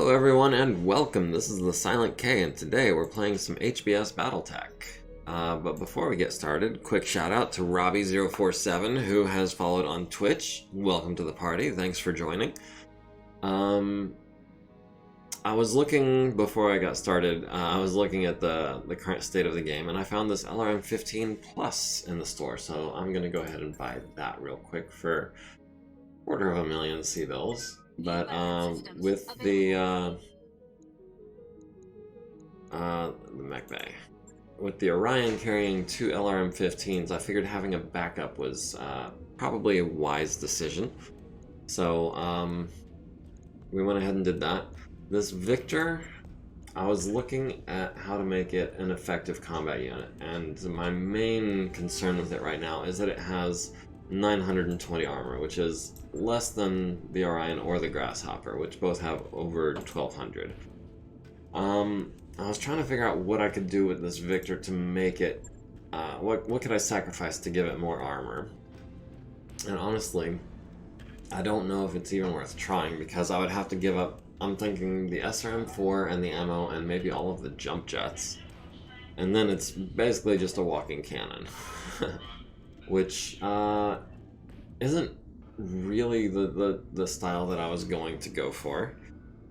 Hello everyone and welcome, this is the Silent K and today we're playing some HBS BattleTech. But before we get started, quick shout out to Robbie047 who has followed on Twitch. Welcome to the party, thanks for joining. I was looking, before I got started, I was looking at the current state of the game and I found this LRM-15 Plus in the store, so I'm going to go ahead and buy that real quick for $250,000 C-bills. But with the mech bay, with the Orion carrying two LRM-15s, I figured having a backup was probably a wise decision. So we went ahead and did that. This Victor, I was looking at how to make it an effective combat unit, and my main concern with it right now is that it has 920 armor, which is less than the Orion or the Grasshopper, which both have over 1200. I was trying to figure out what I could do with this Victor to make it, what could I sacrifice to give it more armor? And honestly, I don't know if it's even worth trying, because I would have to give up, I'm thinking the SRM-4 and the ammo and maybe all of the jump jets. And then it's basically just a walking cannon. Which isn't really the style that I was going to go for.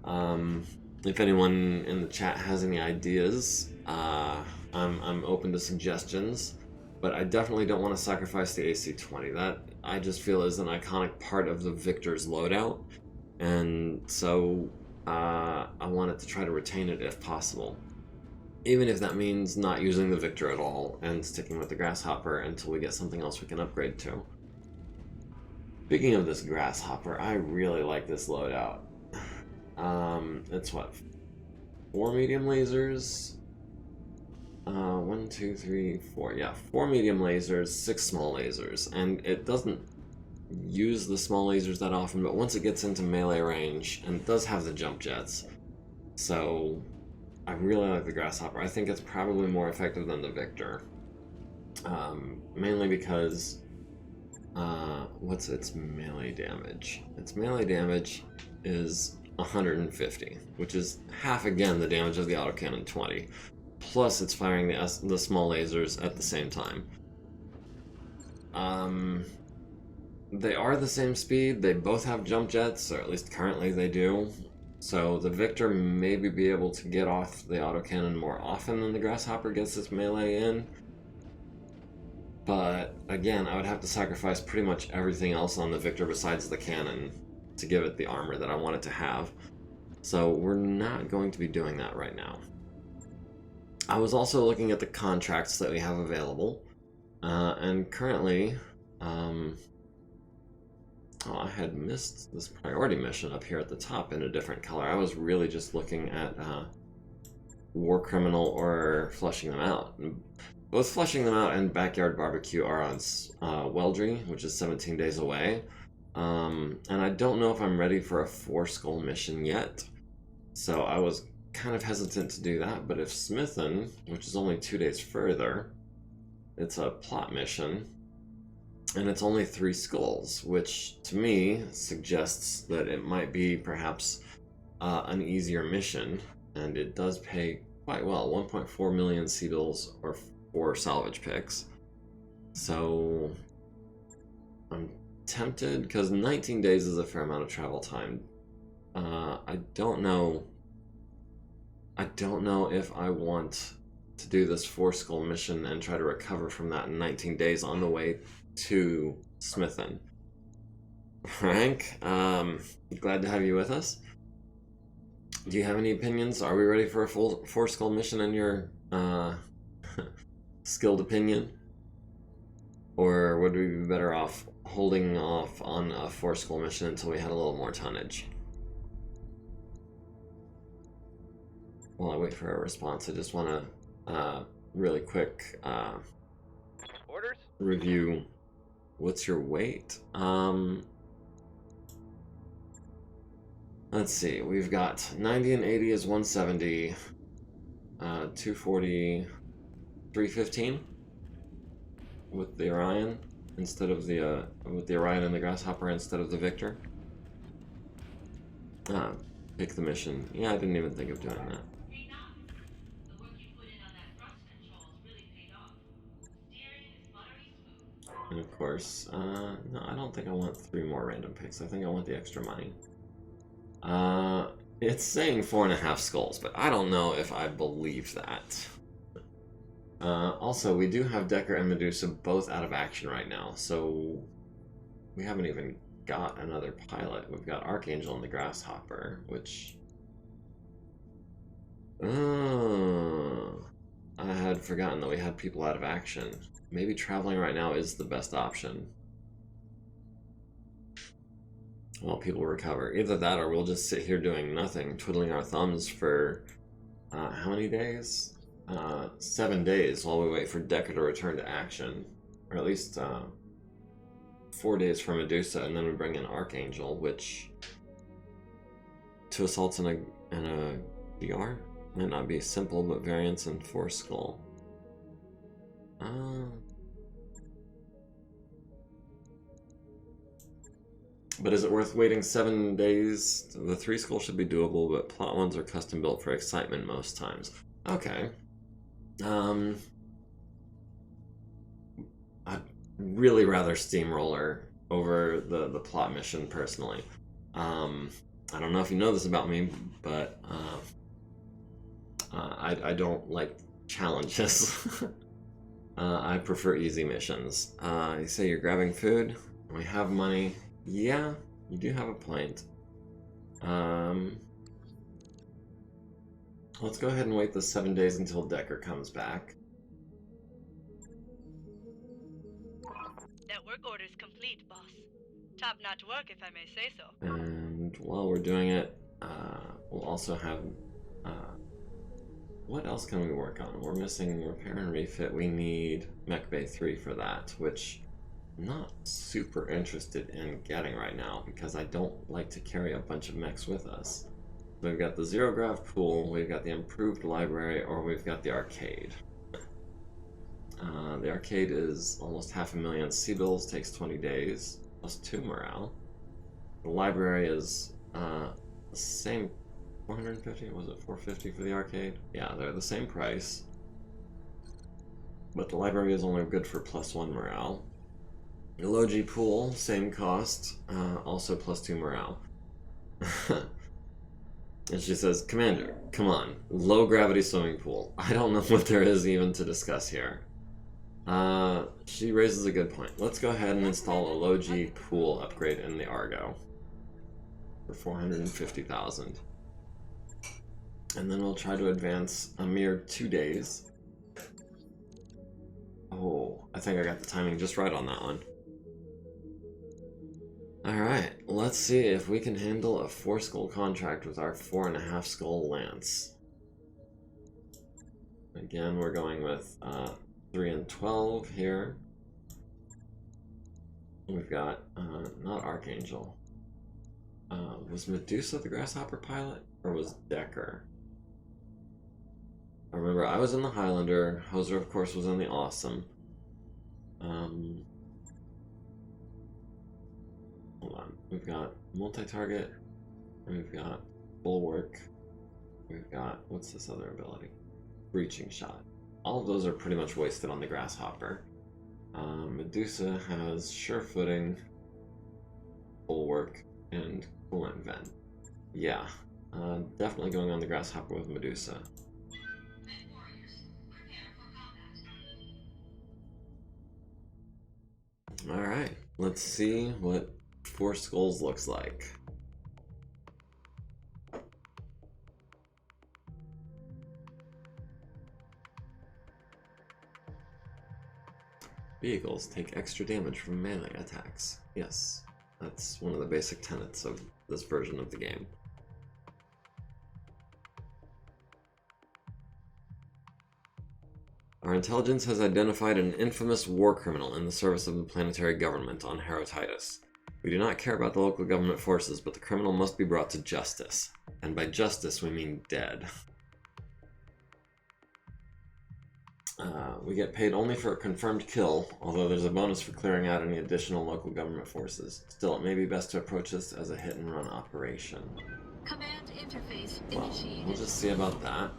If anyone in the chat has any ideas, I'm open to suggestions, but I definitely don't want to sacrifice the AC-20. That I just feel is an iconic part of the Victor's loadout, and so I wanted to try to retain it if possible. Even if that means not using the Victor at all and sticking with the Grasshopper until we get something else we can upgrade to. Speaking of this Grasshopper, I really like this loadout. It's what? 4 medium lasers? 1, 2, 3, 4. Yeah, 4 medium lasers, 6 small lasers. And it doesn't use the small lasers that often, but once it gets into melee range, and it does have the jump jets. So I really like the Grasshopper. I think it's probably more effective than the Victor. Mainly because, what's its melee damage? Its melee damage is 150, which is half again the damage of the autocannon 20. Plus it's firing the small lasers at the same time. They are the same speed, they both have jump jets, or at least currently they do. So the Victor maybe be able to get off the autocannon more often than the Grasshopper gets its melee in. But again, I would have to sacrifice pretty much everything else on the Victor besides the cannon to give it the armor that I want it to have. So we're not going to be doing that right now. I was also looking at the contracts that we have available. And currently, oh, I had missed this priority mission up here at the top in a different color. I was really just looking at War Criminal or Flushing Them Out. Both Flushing Them Out and Backyard Barbecue are on Weldry, which is 17 days away. And I don't know if I'm ready for a 4-skull mission yet. So I was kind of hesitant to do that, but if Smithin, which is only 2 days further, it's a plot mission, and it's only 3 skulls, which to me suggests that it might be perhaps an easier mission, and it does pay quite well, 1.4 million C-bills or 4 salvage picks. So I'm tempted, because 19 days is a fair amount of travel time. I don't know if I want to do this 4-skull mission and try to recover from that in 19 days on the way to Smithin. Frank, glad to have you with us. Do you have any opinions? Are we ready for a full 4-skull mission in your skilled opinion? Or would we be better off holding off on a 4-skull mission until we had a little more tonnage? While I wait for a response, I just want to really quick Orders? Review. What's your weight? Let's see. We've got 90 and 80 is 170, 240, 315 with the Orion instead of with the Orion and the Grasshopper instead of the Victor. Take the mission. Yeah, I didn't even think of doing that. And of course, no, I don't think I want 3 more random picks. I think I want the extra money. It's saying 4.5 skulls, but I don't know if I believe that. Also, we do have Decker and Medusa both out of action right now, so we haven't even got another pilot. We've got Archangel and the Grasshopper, which... I had forgotten that we had people out of action. Maybe traveling right now is the best option. While people recover. Either that or we'll just sit here doing nothing, twiddling our thumbs for... how many days? 7 days while we wait for Decker to return to action. Or at least 4 days for Medusa, and then we bring in Archangel, which... 2 assaults and a DR? Might not be simple, but variance and 4 skull. But is it worth waiting 7 days? The 3 skull should be doable, but plot ones are custom built for excitement most times. Okay. I'd really rather Steamroller over the plot mission, personally. I don't know if you know this about me, but I don't like challenges. I prefer easy missions. You say you're grabbing food. We have money. Yeah, you do have a point. Let's go ahead and wait the 7 days until Decker comes back. That work order is complete, boss. Top-notch work, if I may say so. And while we're doing it, we'll also have... what else can we work on? We're missing repair and refit. We need Mech Bay 3 for that, which I'm not super interested in getting right now because I don't like to carry a bunch of mechs with us. We've got the Zero Grav pool, we've got the improved library, or we've got the arcade. The arcade is almost 500,000 C-bills, takes 20 days, plus 2 morale. The library is the same, 450, was it 450 for the arcade? Yeah, they're the same price. But the library is only good for plus 1 morale. The Logi pool, same cost, also plus 2 morale. And she says, Commander, come on, low gravity swimming pool. I don't know what there is even to discuss here. She raises a good point. Let's go ahead and install a Logi pool upgrade in the Argo for 450,000. And then we'll try to advance a mere 2 days. Oh, I think I got the timing just right on that one. Alright, let's see if we can handle a 4 skull contract with our 4.5 skull lance. Again, we're going with 3 and 12 here. We've got, not Archangel. Was Medusa the Grasshopper pilot? Or was Decker? I remember I was in the Highlander, Hoser of course was in the Awesome. Hold on, we've got multi-target, we've got bulwark, we've got, what's this other ability? Breaching shot. All of those are pretty much wasted on the Grasshopper. Medusa has sure footing, bulwark, and coolant vent. Yeah, definitely going on the Grasshopper with Medusa. Alright, let's see what 4 skulls looks like. Vehicles take extra damage from melee attacks. Yes, that's one of the basic tenets of this version of the game. Our intelligence has identified an infamous war criminal in the service of the planetary government on Herotitus. We do not care about the local government forces, but the criminal must be brought to justice. And by justice, we mean dead. We get paid only for a confirmed kill, although there's a bonus for clearing out any additional local government forces. Still, it may be best to approach this as a hit-and-run operation. Command Interface Well, initiated. we'll just see about that.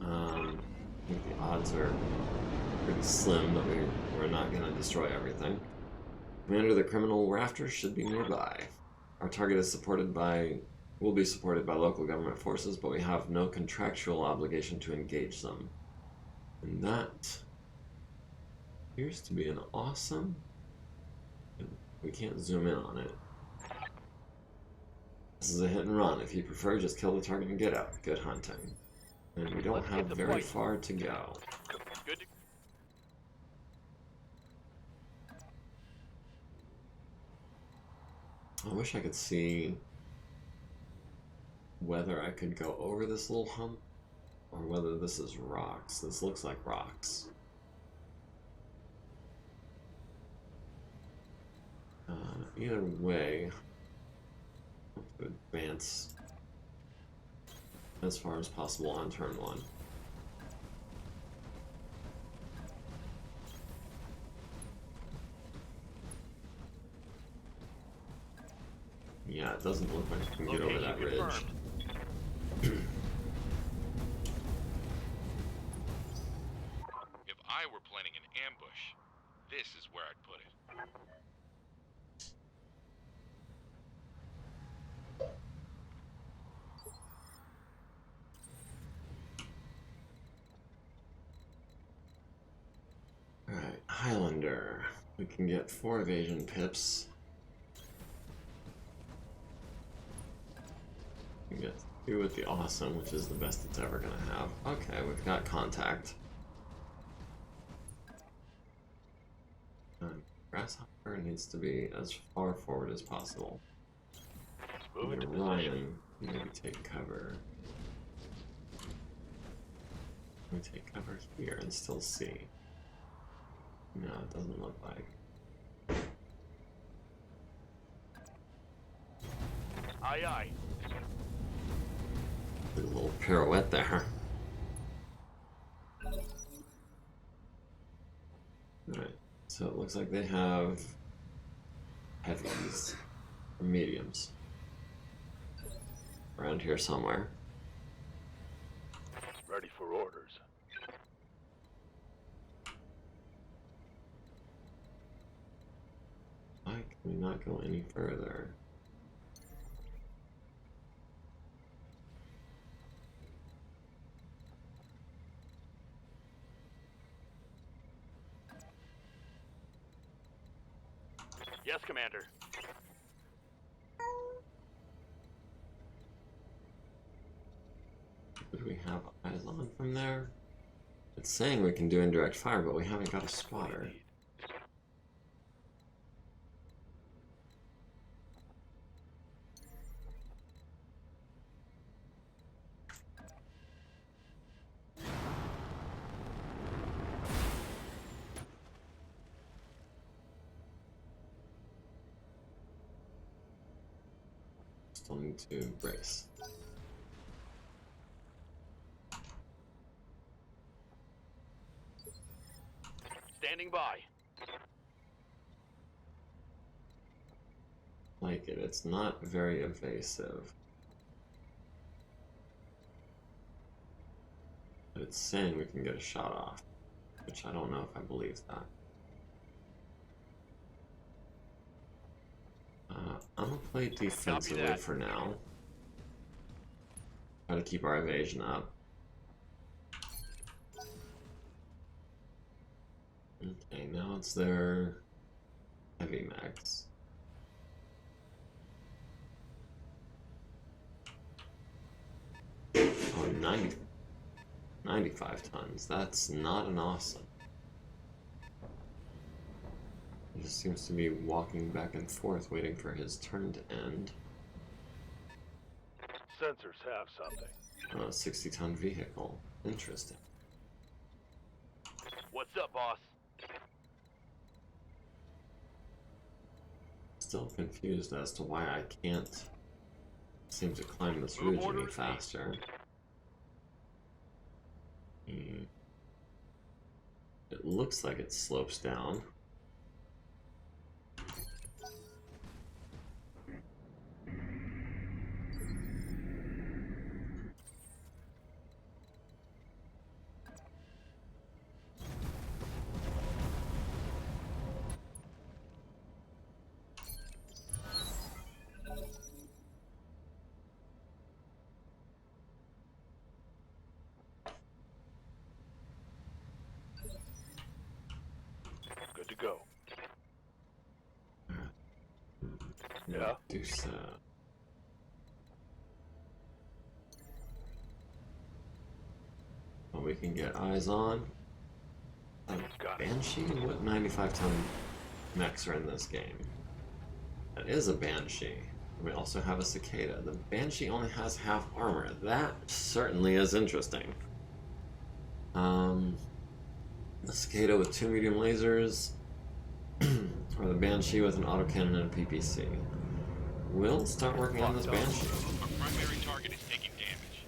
I think the odds are pretty slim that we're not going to destroy everything. Commander, the criminal rafters should be nearby. Our target is will be supported by local government forces, but we have no contractual obligation to engage them. And that appears to be an awesome... We can't zoom in on it. This is a hit and run. If you prefer, just kill the target and get out. Good hunting. And we don't have very far to go. Good to... I wish I could see whether I could go over this little hump or whether this is rocks. This looks like rocks. Either way, I'll have to advance as far as possible on turn 1. Yeah, it doesn't look like I can get over that ridge. If I were planning an ambush, this is where I'd put it. Alright, Highlander. We can get 4 evasion pips. We can get 2 with the awesome, which is the best it's ever gonna have. Okay, we've got contact. Grasshopper needs to be as far forward as possible. Move into Ryan, maybe take cover. Can we take cover here and still see? No, it doesn't look like. Aye, aye. Did a little pirouette there. Alright, so it looks like they have heavies, or mediums, around here somewhere. Ready for orders. Why can we not go any further? Yes, Commander. Do we have eyes on from there? It's saying we can do indirect fire, but we haven't got a spotter. Still need to brace. Standing by. Like it, it's not very evasive. But it's saying we can get a shot off, which I don't know if I believe that. I'm gonna play defensively for now. Try to keep our evasion up. Okay, now it's their heavy max. Oh, 95 tons. That's not an awesome. He just seems to be walking back and forth, waiting for his turn to end. Sensors have something. Oh, 60-ton vehicle. Interesting. What's up, boss? Still confused as to why I can't seem to climb this ridge any faster. It looks like it slopes down. Yeah. Medusa. Well, we can get eyes on. Got it. Banshee? What 95-ton mechs are in this game? That is a Banshee. We also have a Cicada. The Banshee only has half armor. That certainly is interesting. The Cicada with 2 medium lasers, or the Banshee with an autocannon and a PPC. We'll start working on this Banshee. Our primary target is taking damage.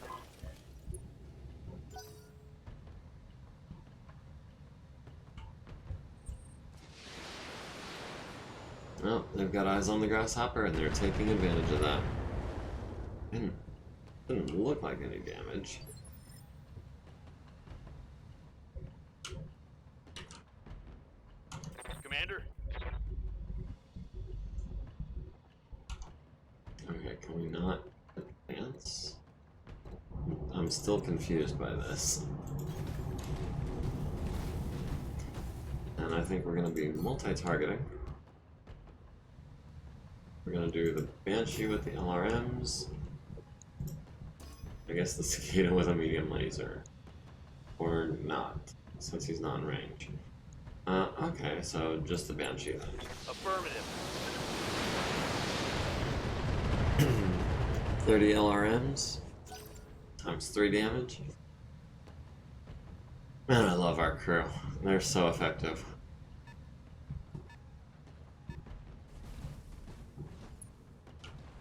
Oh, they've got eyes on the Grasshopper, and they're taking advantage of that. Didn't look like any damage. Commander? Okay, can we not advance? I'm still confused by this. And I think we're going to be multi-targeting. We're going to do the Banshee with the LRMs. I guess the Cicada with a medium laser. Or not, since he's not in range. Okay, so just the Banshee then. Affirmative. 30 LRMs times 3 damage. Man, I love our crew. They're so effective.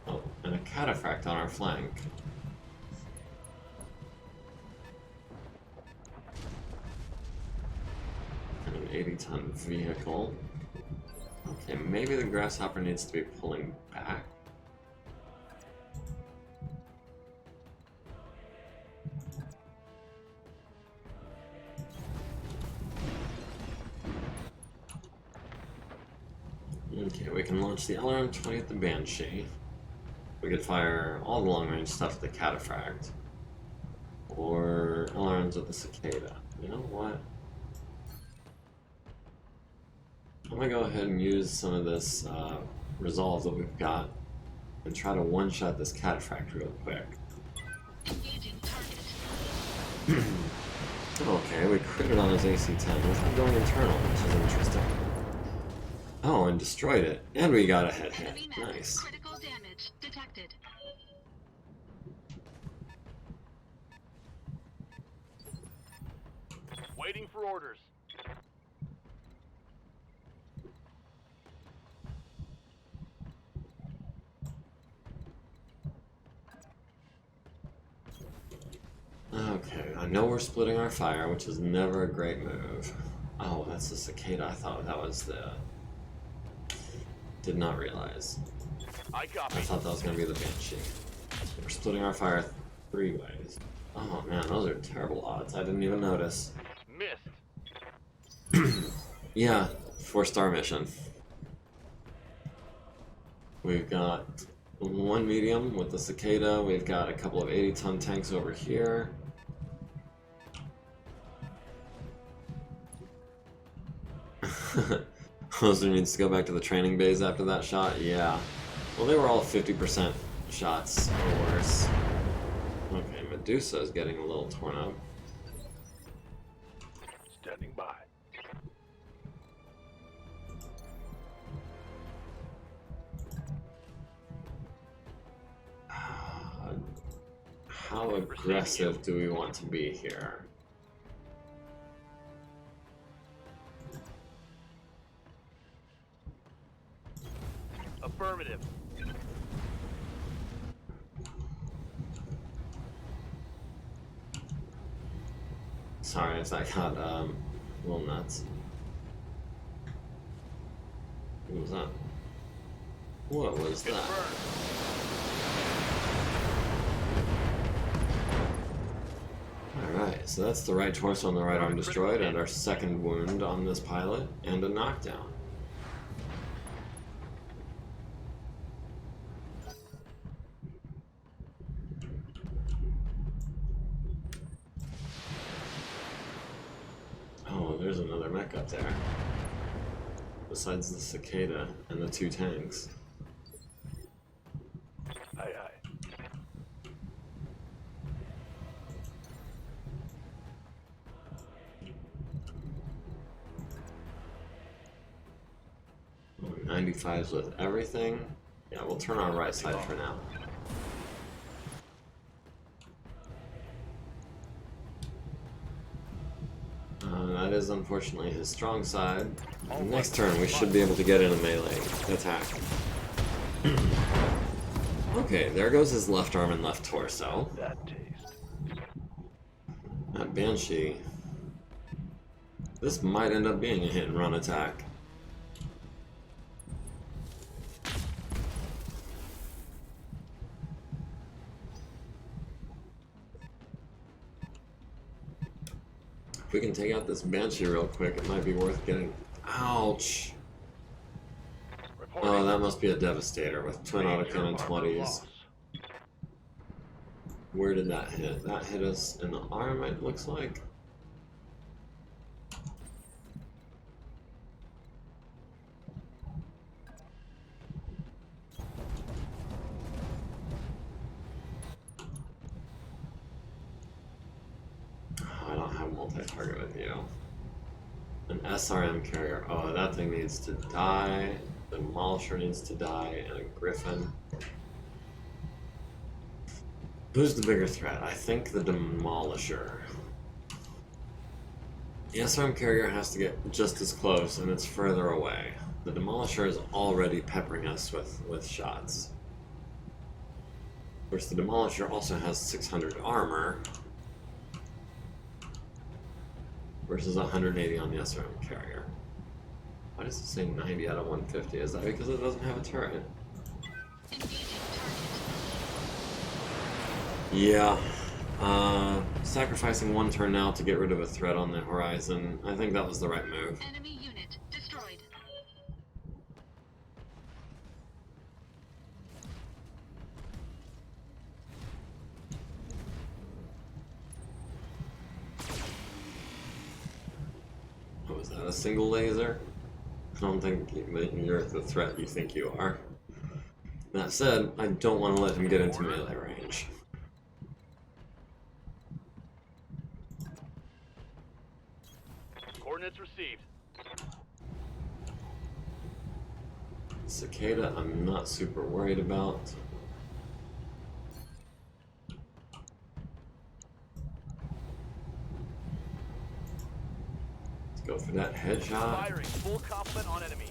Oh, and a cataphract on our flank. And an 80-ton vehicle. Okay, maybe the Grasshopper needs to be pulling back. Okay, we can launch the LRM-20 at the Banshee. We could fire all the long-range stuff at the Cataphract. Or LRMs with the Cicada. You know what? I'm gonna go ahead and use some of this resolve that we've got and try to one-shot this Cataphract real quick. Okay, we critted on his AC-10 without going internal, which is interesting. Oh, and destroyed it. And we got a head hit. Nice. Critical damage detected. Waiting for orders. Okay, I know we're splitting our fire, which is never a great move. Oh, that's the Cicada. I thought that was the... Did not realize. I copy. I thought that was going to be the Banshee. We're splitting our fire 3 ways. Oh man, those are terrible odds. I didn't even notice. Missed. Yeah, 4-star mission. We've got 1 medium with the Cicada. We've got a couple of 80-ton tanks over here. Hoser needs to go back to the training bays after that shot? Yeah. Well, they were all 50% shots or worse. Okay, Medusa is getting a little torn up. Standing by. How aggressive do we want to be here? Affirmative. Sorry if that got a little nuts. What was that? What was that? Confirmed. Alright, so that's the right torso and the right arm destroyed, and our second wound on this pilot, and a knockdown. Oh, there's another mech up there. Besides the Cicada and the 2 tanks. 95s with everything. Yeah, we'll turn our right side for now. That is unfortunately his strong side. Next turn we should be able to get in a melee attack. Okay, there goes his left arm and left torso. That taste. That Banshee. This might end up being a hit and run attack. If we can take out this Banshee real quick, it might be worth getting... Ouch! Oh, that must be a Devastator with twin autocannon 20s. Where did that hit? That hit us in the arm, it looks like. I don't have multi-target with you. An SRM carrier. Oh, that thing needs to die. The Demolisher needs to die, and a Griffin. Who's the bigger threat? I think the Demolisher. The SRM carrier has to get just as close, and it's further away. The Demolisher is already peppering us with shots. Of course, the Demolisher also has 600 armor versus 180 on the SRM carrier. Why does it say 90 out of 150? Is that because it doesn't have a turret? Yeah. Sacrificing one turn now to get rid of a threat on the horizon. I think that was the right move. Enemy unit destroyed. What was that, a single laser? I don't think you're the threat you think you are. That said, I don't want to let him get into melee range. Coordinates received. Cicada, I'm not super worried about. Let's go for that headshot. Firing full complement on enemy.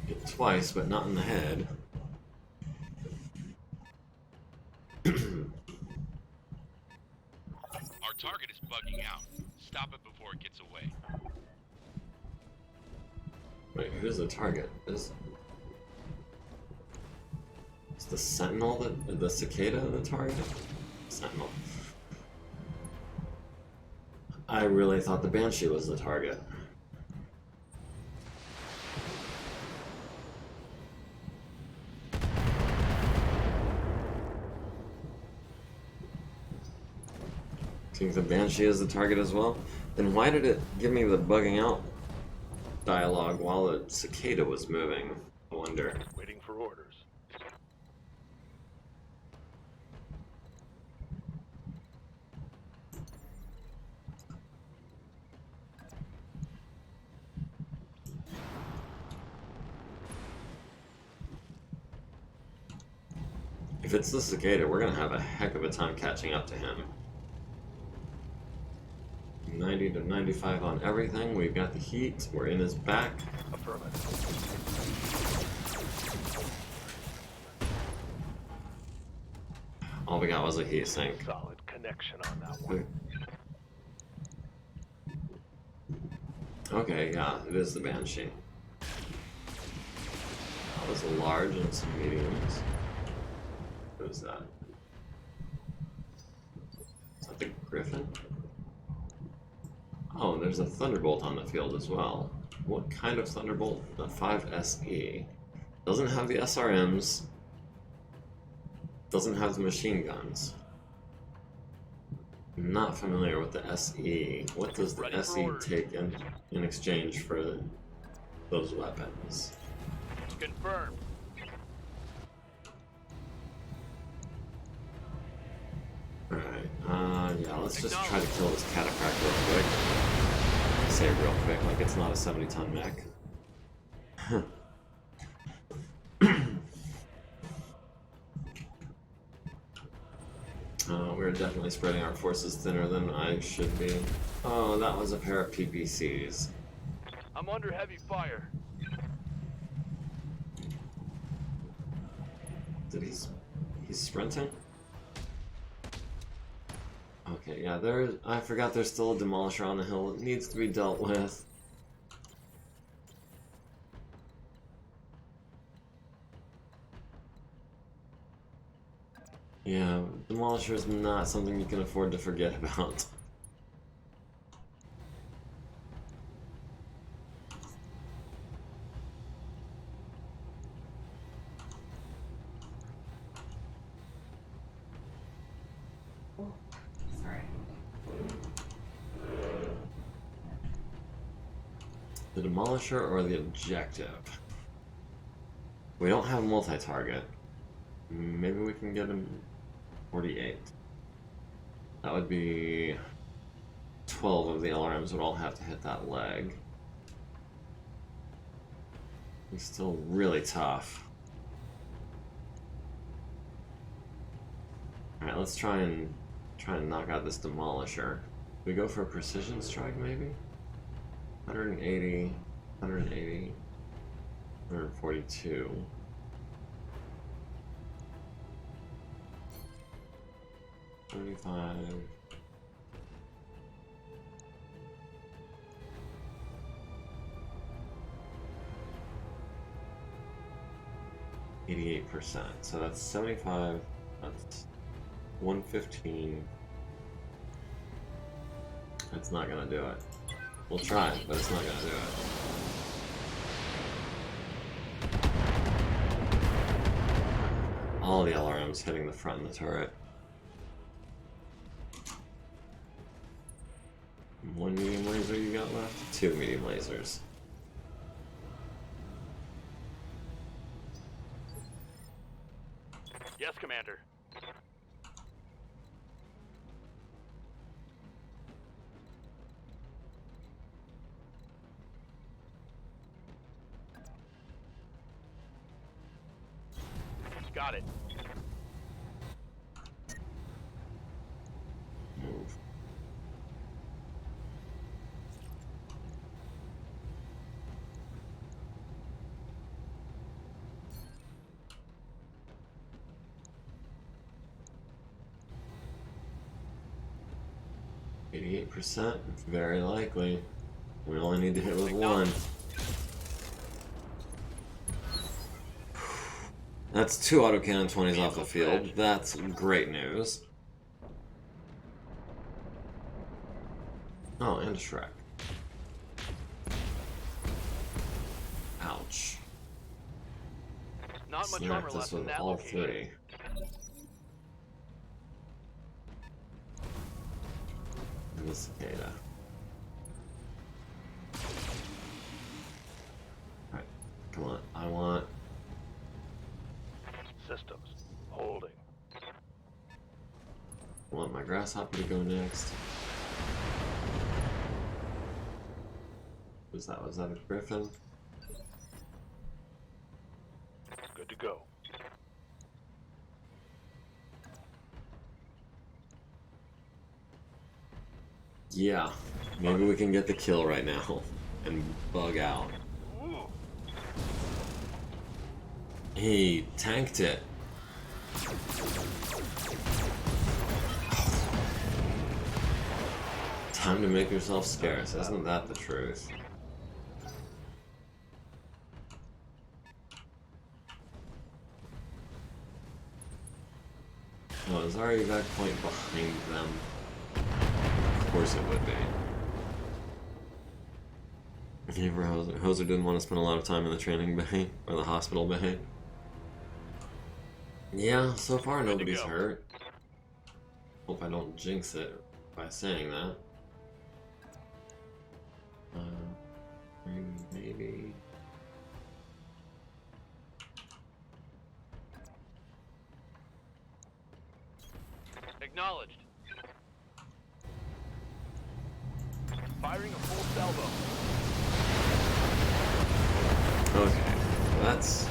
Hit twice, but not in the head. Our target is bugging out. Stop it before it gets away. Wait, who's the target? Is the Sentinel the Cicada the target? Sentinel. I really thought the Banshee was the target. Think the Banshee is the target as well? Then why did it give me the bugging out dialogue while the Cicada was moving? I wonder. Waiting for orders. If it's the Cicada, we're gonna have a heck of a time catching up to him. 90 to 95 on everything. We've got the heat. We're in his back. Affirmative. All we got was a heat sink. Solid connection on that one. Okay, yeah, it is the Banshee. That was a large and some mediums. What is that? Is that the Griffin? Oh, there's a Thunderbolt on the field as well. What kind of Thunderbolt? The 5SE. Doesn't have the SRMs. Doesn't have the machine guns. I'm not familiar with the SE. What does the SE take in exchange for those weapons? Confirmed. Alright, yeah, let's just try to kill this Catacrack real quick. Say real quick, like it's not a 70-ton mech. We're definitely spreading our forces thinner than I should be. Oh, that was a pair of PPCs. I'm under heavy fire. Did he's sprinting? Okay, yeah, I forgot there's still a demolisher on the hill that needs to be dealt with. Yeah, demolisher is not something you can afford to forget about. The demolisher or the objective? We don't have multi-target. Maybe we can get him 48. That would be 12 of the LRMs would all have to hit that leg. He's still really tough. Alright, let's try and knock out this demolisher. We go for a precision strike maybe? 180, 180, 142. $35. 88%. So that's 75. That's 115. That's not gonna do it. We'll try, but it's not gonna do it. All the LRMs hitting the front of the turret. One medium laser you got left? Two medium lasers. Yes, Commander. Got it. Move. %, very likely. We only need to hit with one. That's 2 autocannon 20s off the field. That's great news. Oh, and Shrek. Ouch. Not much armor Snap this left in with that all location. 3. And the cicada. Alright, come on. I want... Systems. Holding. I want my Grasshopper to go next. Was that a Griffin? Good to go. Yeah, maybe we can get the kill right now and bug out. Ooh. He tanked it. Time to make yourself scarce, isn't that the truth? Oh, is our evac point behind them? Of course it would be. Neighbor Hoser didn't want to spend a lot of time in the training bay, or the hospital bay. Yeah, so far nobody's hurt. Hope I don't jinx it by saying that. Maybe... Acknowledged. Firing a full salvo. Okay, that's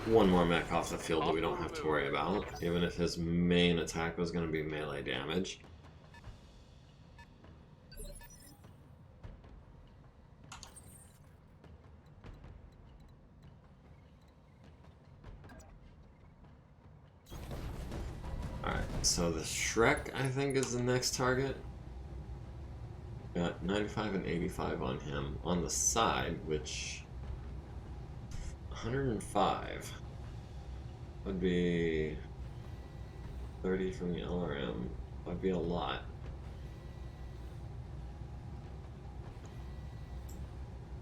one more mech off the field that we don't have to worry about, even if his main attack was going to be melee damage. Alright, so the Shrek, I think, is the next target. Got 95 and 85 on him. On the side, which... 105 would be 30 from the LRM. Would be a lot.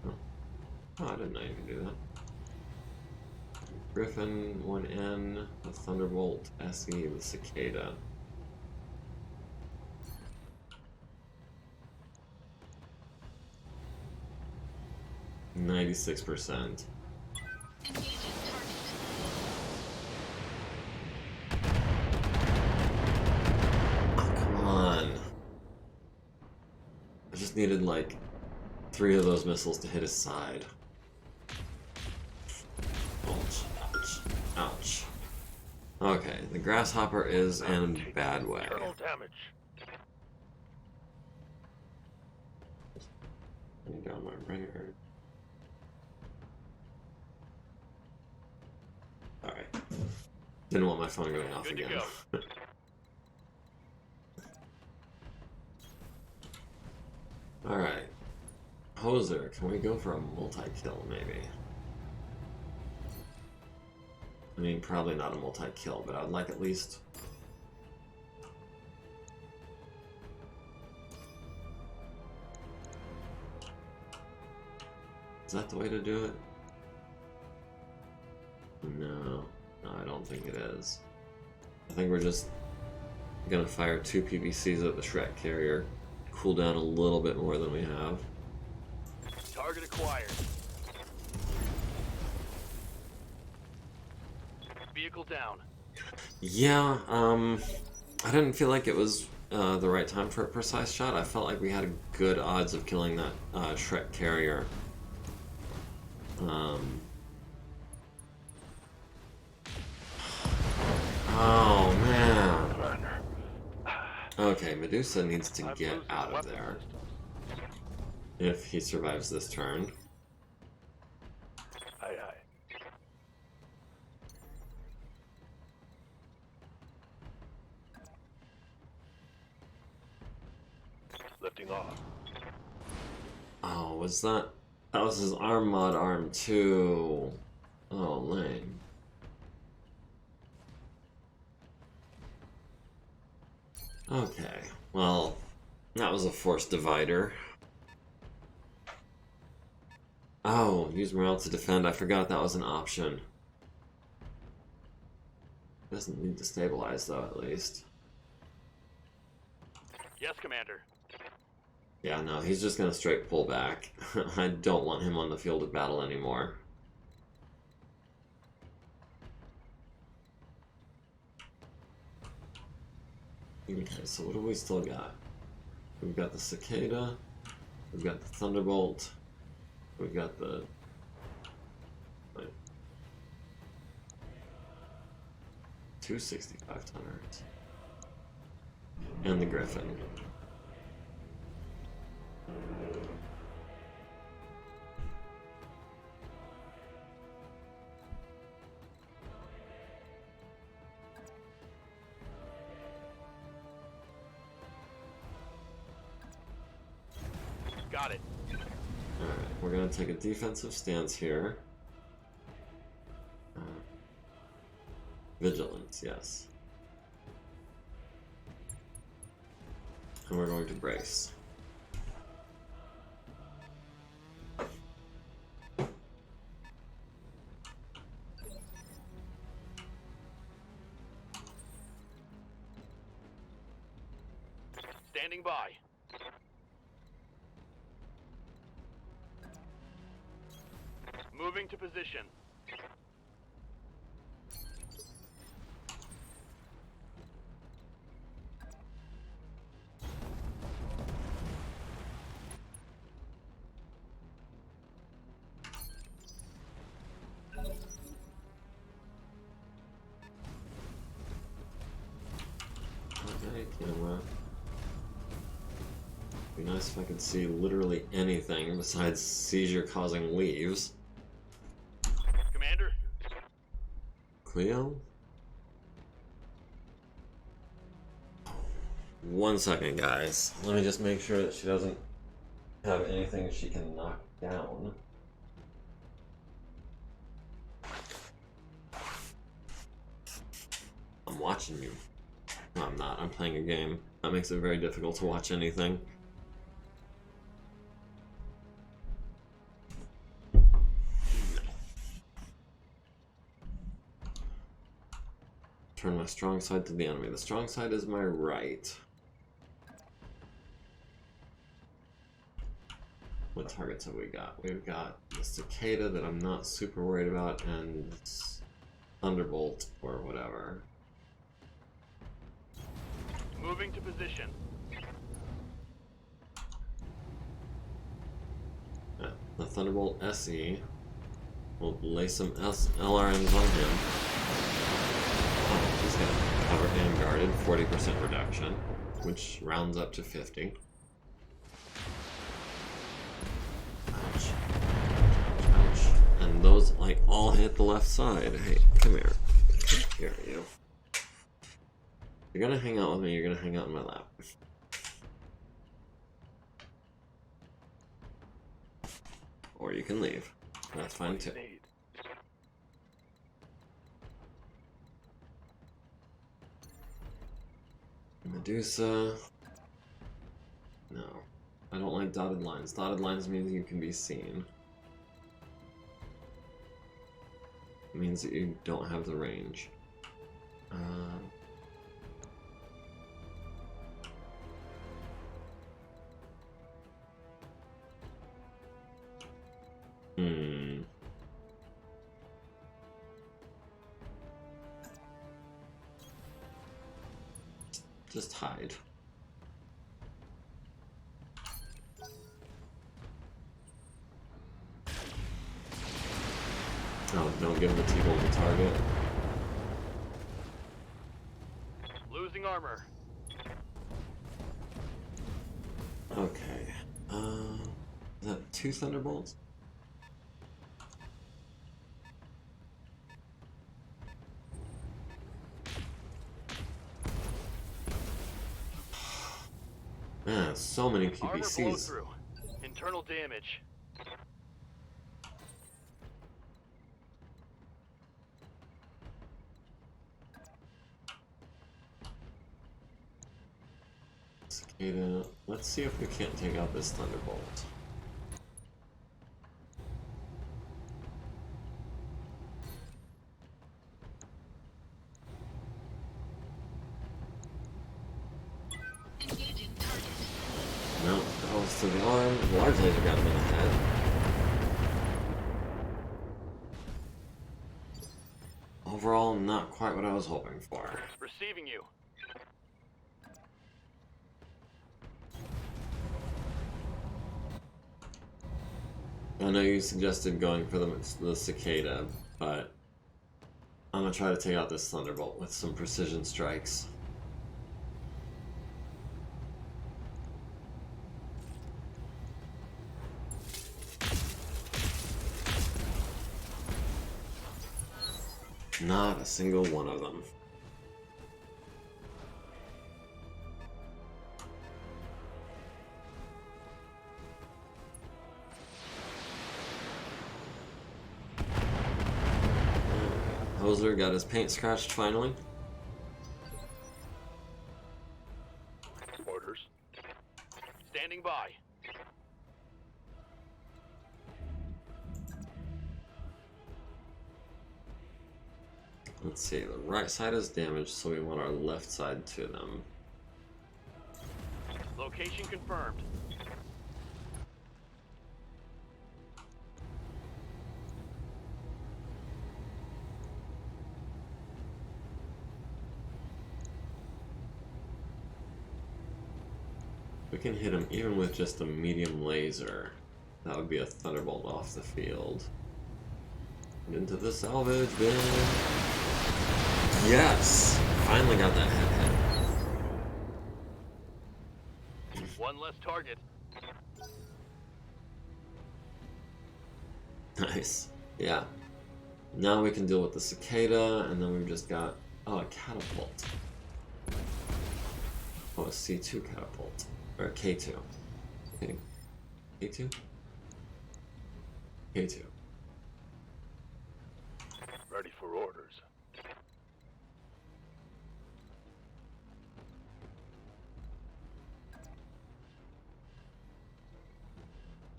Oh, I didn't know you could do that. Griffin, 1N, the Thunderbolt, SE, the Cicada. %. Oh, come on. I just needed like 3 of those missiles to hit his side. Ouch, ouch, ouch. Okay, the Grasshopper is in a bad way. Internal damage. Bring down my ringer. Alright. Didn't want my phone going off Good to again. go. Alright. Hoser, can we go for a multi-kill maybe? I mean, probably not a multi-kill, but I'd like at least... Is that the way to do it? No, I don't think it is. I think we're just gonna fire 2 PVCs at the Shrek carrier, cool down a little bit more than we have. Target acquired. Vehicle down. Yeah, I didn't feel like it was the right time for a precise shot. I felt like we had good odds of killing that Shrek carrier. Oh, man. Okay, Medusa needs to get out of there. If he survives this turn. Aye, aye. Lifting off. Oh, was that... That was his arm mod arm too. Oh, lame. Okay, well, that was a force divider. Oh, use morale to defend. I forgot that was an option. Doesn't need to stabilize though, at least. Yes, Commander. Yeah, no, he's just gonna straight pull back. I don't want him on the field of battle anymore. Okay, so what do we still got? We've got the Cicada, we've got the Thunderbolt, we've got the... Wait. 2 65-tonners. And the Griffin. Got it. Alright, we're gonna take a defensive stance here. Vigilance, yes. And we're going to brace. Standing by. Moving to position. Hey, camera. Be nice if I could see literally anything besides seizure-causing leaves. Commander, Cleo? 1 second, guys. Let me just make sure that she doesn't have anything she can knock down. I'm watching you. No, I'm not. I'm playing a game. That makes it very difficult to watch anything. Turn my strong side to the enemy. The strong side is my right. What targets have we got? We've got the cicada that I'm not super worried about, and thunderbolt or whatever. moving to position. The thunderbolt SE will lay some LRMs on him. Oh, he's got cover and guarded, 40% reduction, which rounds up to 50. Ouch. Ouch. And those, like, all hit the left side. Hey, come here. Come here, you. You're gonna hang out with me, you're gonna hang out in my lap. Or you can leave. That's fine too. Medusa. No. I don't like dotted lines. Dotted lines means you can be seen. It means that you don't have the range. Just hide. Oh, don't give the T-bolt the target. Losing armor. Okay. Is that 2 thunderbolts? Man, so many Armor blow PPCs. through. Internal damage. Cicada. Let's see if we can't take out this thunderbolt. No, that was to the arm. The large laser got him in the head. Overall, not quite what I was hoping for. Receiving you. I know you suggested going for the cicada, but I'm gonna try to take out this thunderbolt with some precision strikes. Not a single one of them. Hoser got his paint scratched finally. Orders. Standing by. Let's see, the right side is damaged, so we want our left side to them. Location confirmed. We can hit him even with just a medium laser. That would be a thunderbolt off the field. And into the salvage bin. Yes! Finally got that head hit. less target. Nice. Yeah. Now we can deal with the cicada, and then we've just got a catapult. Oh, a C2 catapult. Or a K2. Okay. K2? K2. Ready for orders.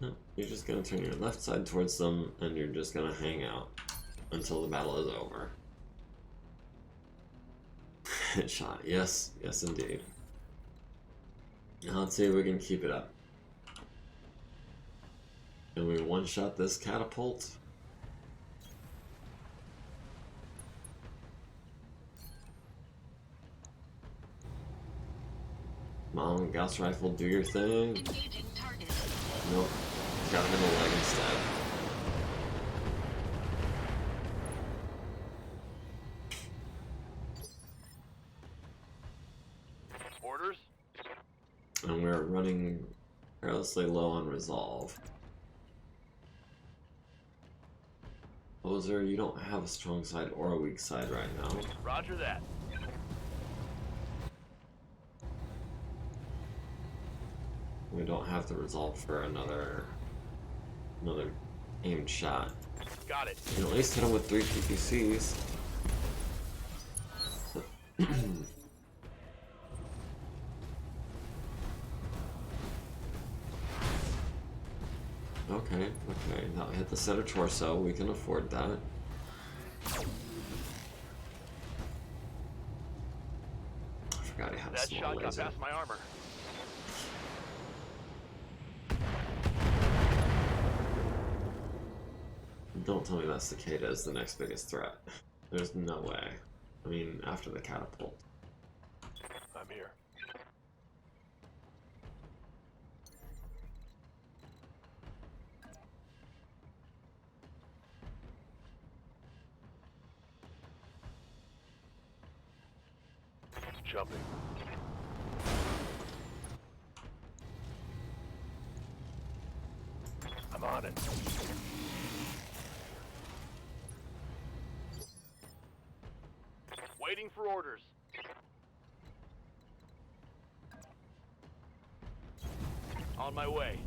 No, you're just gonna turn your left side towards them, and you're just gonna hang out until the battle is over. Headshot. Yes. Yes, indeed. Now let's see if we can keep it up. Can we one-shot this catapult? Come on, Gauss rifle, do your thing. Engaging target. Nope. Got him in the leg instead. Orders? And we're running perilously low on resolve. Poser, you don't have a strong side or a weak side right now. Roger that. We don't have the resolve for another aimed shot. Got it. You can at least hit him with 3 PPCs. Okay, now hit the center torso, we can afford that. I forgot he had a That small shot got laser. past my armor. Don't tell me that cicada is the next biggest threat. There's no way. I mean, after the catapult. I'm here. Jumping. I'm on it. Waiting for orders. On my way.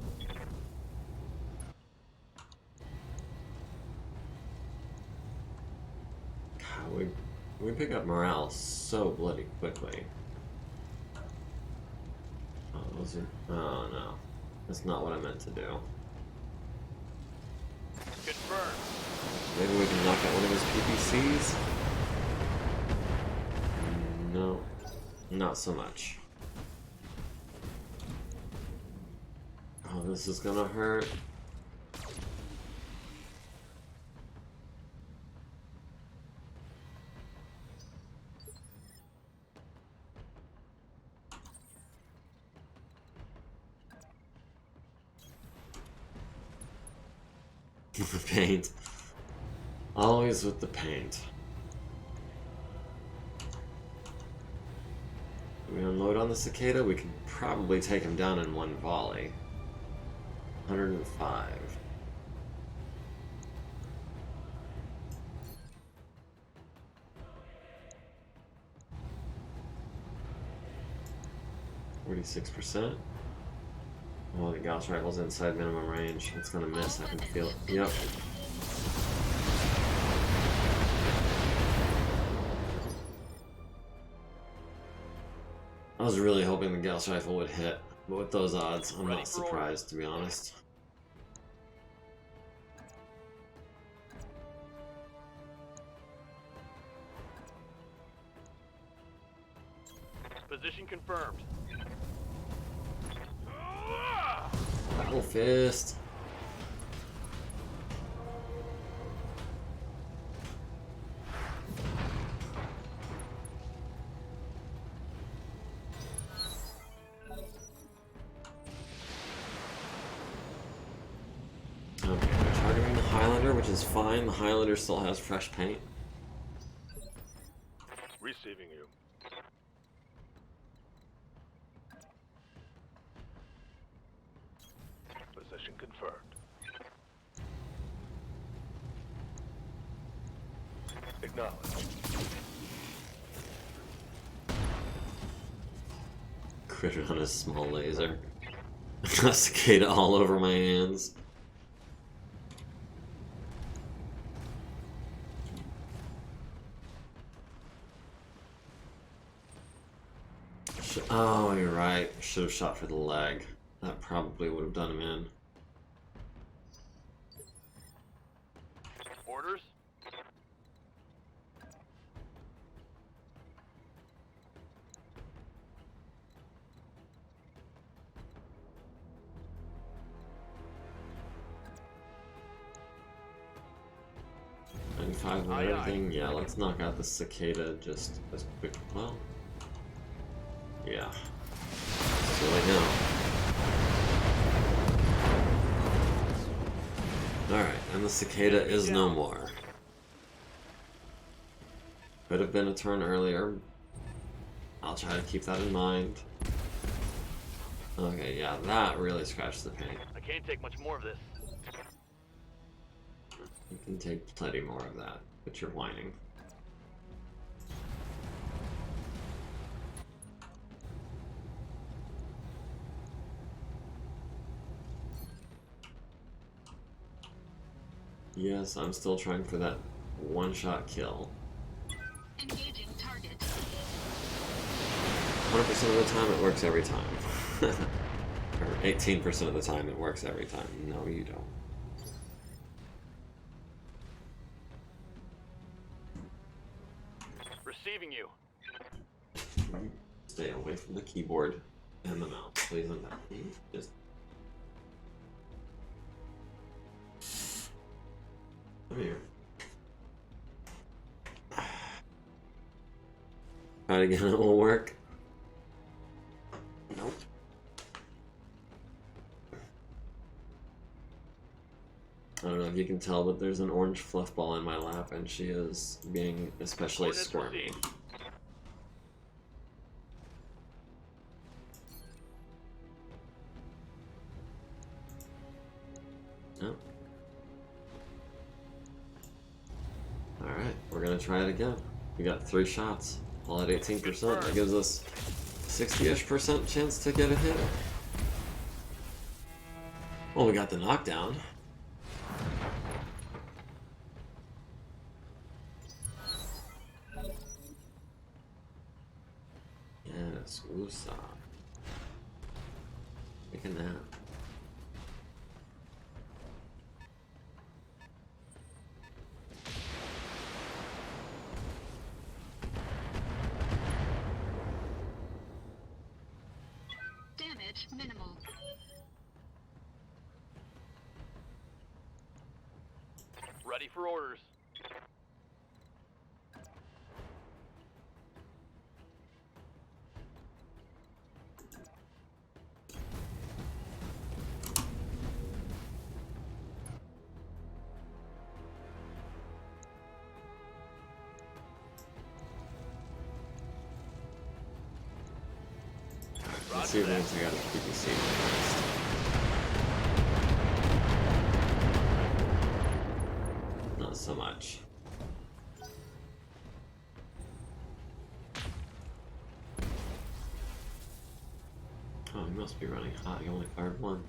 God, we pick up morale so bloody quickly. Oh, those are... Oh, no. That's not what I meant to do. Confirmed. Maybe we can knock out one of his PPCs? No. Not so much. Oh, this is gonna hurt. The paint. Always with the paint. We unload on the cicada, we could probably take him down in one volley. 105. %. Oh, the Gauss rifle's inside minimum range. It's gonna miss, I can feel it. Yep. I was really hoping the Gauss rifle would hit, but with those odds, I'm not surprised, to be honest. Position confirmed. Battle fist. Okay, they're targeting the Highlander, which is fine. The Highlander still has fresh paint. Receiving you. solid. Critted on a small laser. A cicada all over my hands. Oh, you're right. Should have shot for the leg. That probably would have done him in. Orders? And 5 of Aye, aye. everything. Yeah, let's knock out the cicada just as quick. Well, yeah. So I know. Alright, and the cicada is no more. Could have been a turn earlier. I'll try to keep that in mind. Okay, yeah, that really scratched the paint. I can't take much more of this. You can take plenty more of that, but you're whining. Yes, I'm still trying for that one-shot kill. Engaging target. 100% of the time it works every time. Or 18% of the time it works every time. No, you don't. Receiving you. Stay away from the keyboard and the mouse, please. And that, please. Just come here. Try it again, it will work. Nope. I don't know if you can tell, but there's an orange fluff ball in my lap, and she is being especially Coordinates squirmy. received. No. Alright, we're gonna try it again. We got 3 shots, all at 18%. That gives us 60-ish% chance to get a hit. Well, we got the knockdown. Yes, woosah. Take a nap. Damage minimal. Ready for orders. Let's see if once I got a PPC first. Not so much. Oh, he must be running hot. He only fired 1.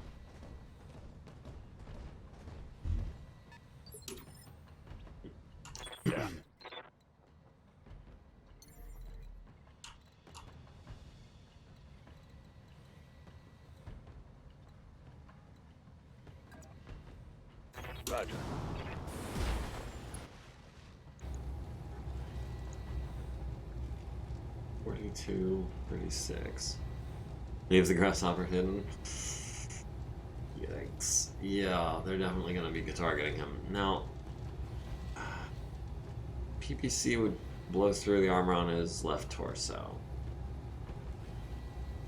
Yeah. Roger. $42, $36. Leaves the Grasshopper hidden. Yikes. Yeah, they're definitely going to be targeting him. Now, PPC would blow through the armor on his left torso.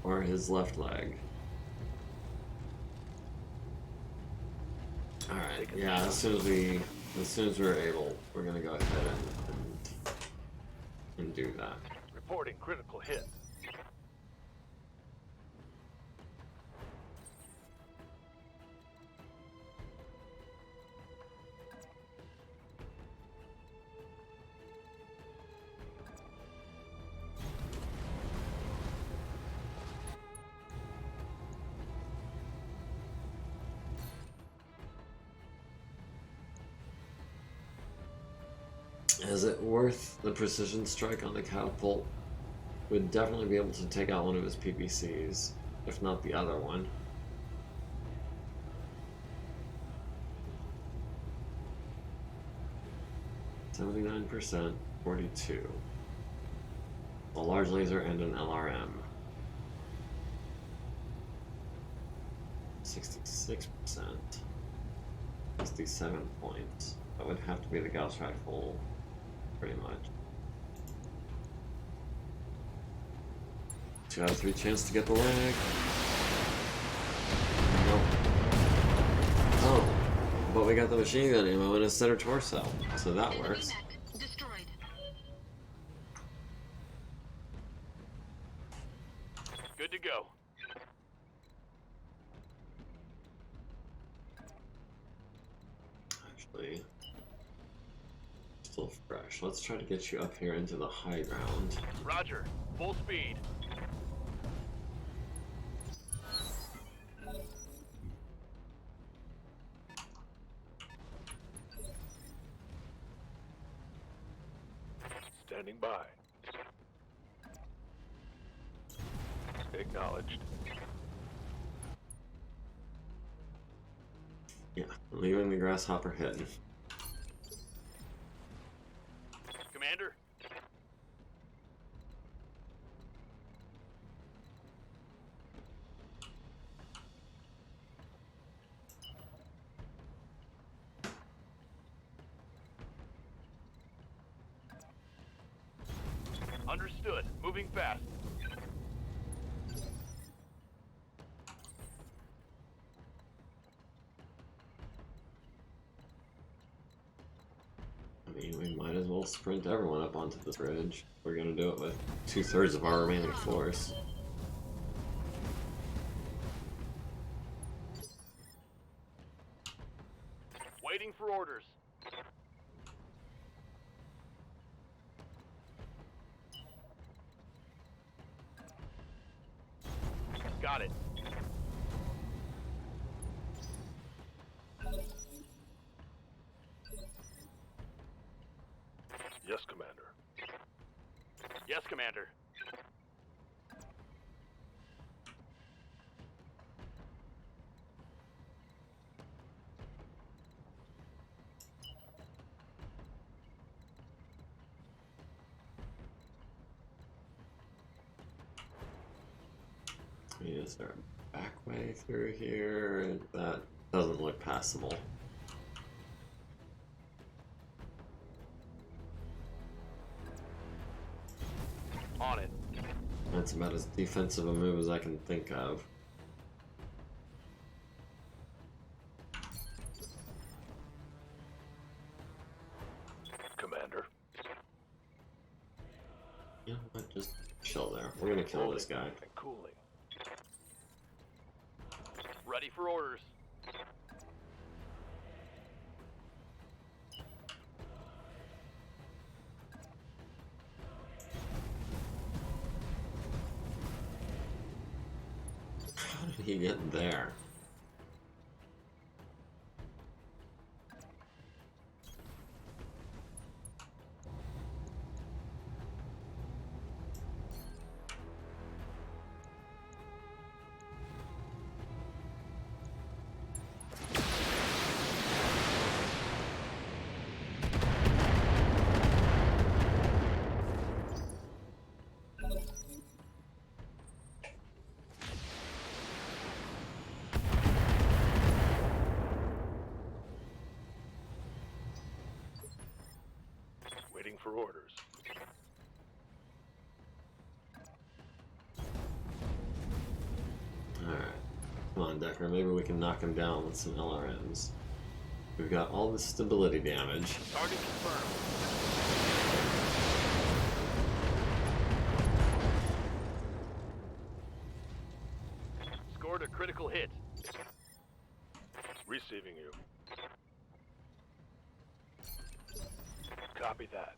Or his left leg. Alright, yeah, as soon as we're able, we're gonna go ahead and do that. Reporting critical hit. Is it worth the precision strike on the catapult? Would definitely be able to take out one of his PPCs, if not the other one. %, 42. A large laser and an LRM. 66%. 67 points. That would have to be the Gauss rifle, pretty much. 2 out of 3 chance to get the leg. Nope. Oh, but we got the machine gun ammo in his center torso, so that works. Good to go. Actually, still fresh. Let's try to get you up here into the high ground. Roger. Full speed. Standing by. Acknowledged. Yeah, leaving the Grasshopper hidden. Commander? Understood. Moving fast. I mean, we might as well sprint everyone up onto this bridge. We're gonna do it with 2/3 of our remaining force. Waiting for orders. Got it. Yes, Commander. Yes, Commander. Is there a back way through here? That doesn't look passable. On it. That's about as defensive a move as I can think of. Commander. You know what? Just chill there. We're gonna kill this guy. And cooling. Ready for orders. How did he get there? Waiting for orders. Alright. Come on, Decker. Maybe we can knock him down with some LRMs. We've got all this stability damage. Target confirmed. Scored a critical hit. Receiving you. Copy that.